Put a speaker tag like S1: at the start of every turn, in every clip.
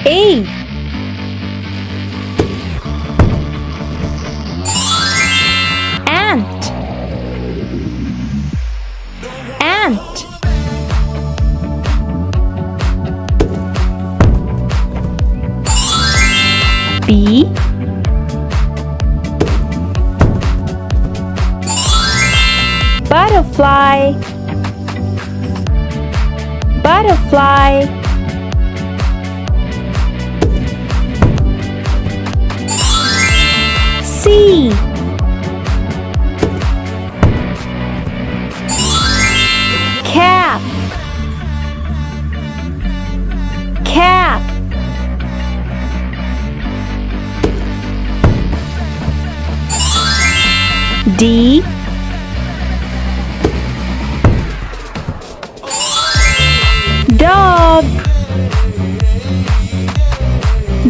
S1: A. Ant. Ant. B. Butterfly. Butterfly. C. Cat. Cat. D. Dog.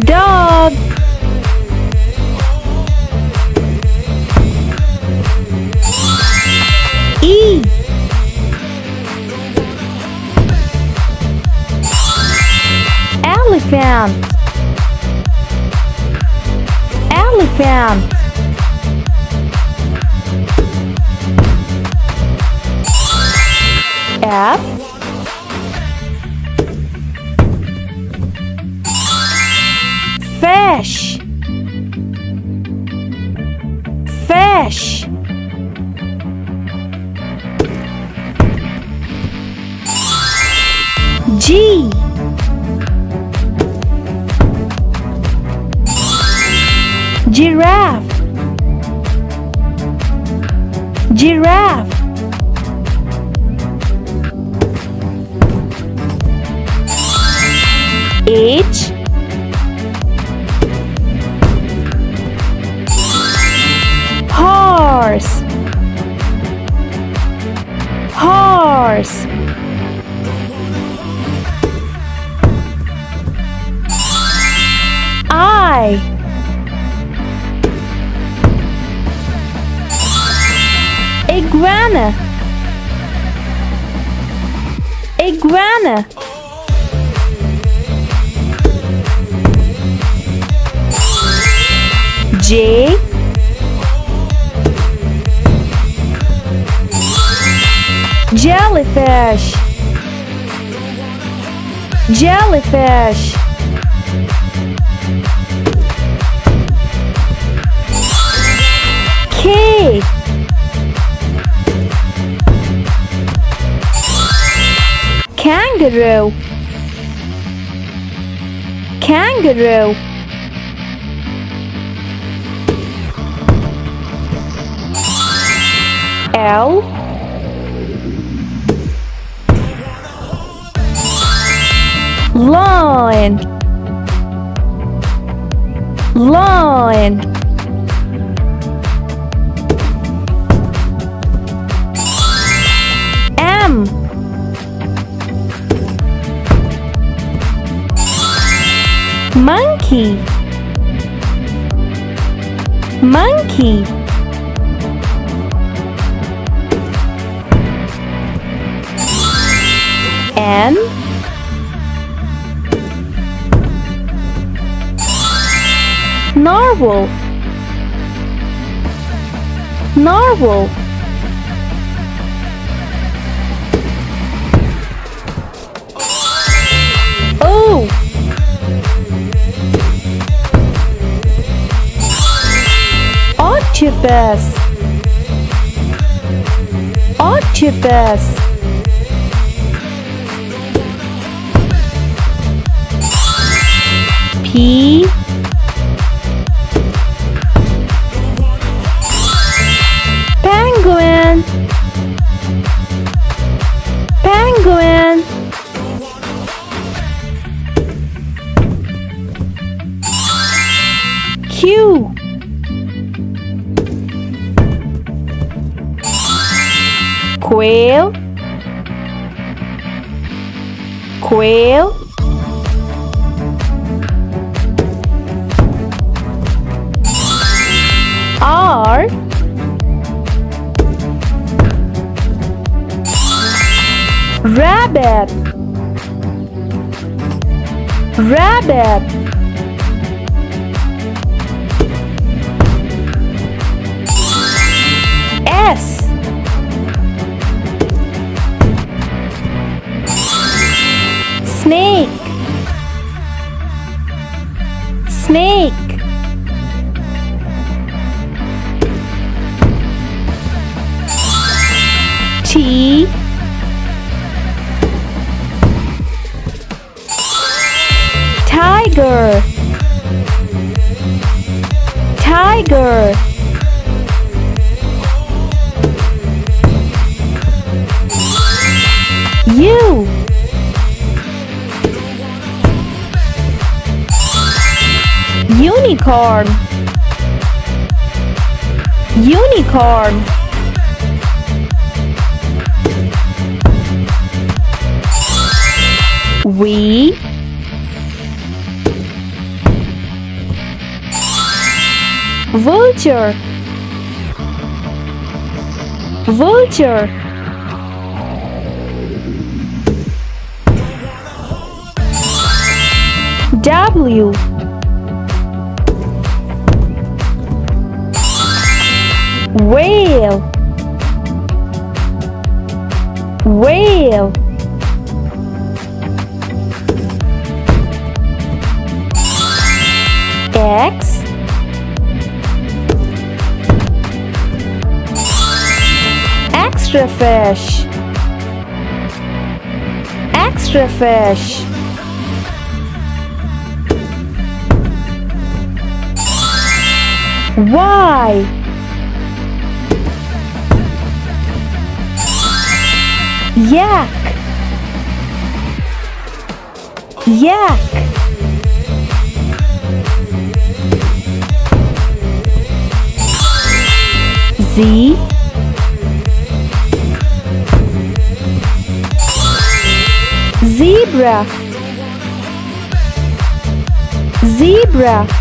S1: Dog. E. Elephant. Elephant. F. Fish. Fish. G. Giraffe. Giraffe. H. Horse. Horse. I. Iguana. Iguana. J. Jellyfish. Jellyfish. K. Kangaroo. Kangaroo. L. Lion. Lion. M. Monkey. Monkey. N. Narwhal. Narwhal. O. Octopus. Octopus. P. Penguin. Penguin. Q. Quail. Quail. R. Rabbit. Rabbit. S. Snake. Snake. T. Tiger. Tiger. U. Unicorn. Unicorn. V. Vulture. Vulture. W. Whale. Whale. X. Extra fish. Extra fish. Y. Yak. Yak. Z. Zebra. Zebra.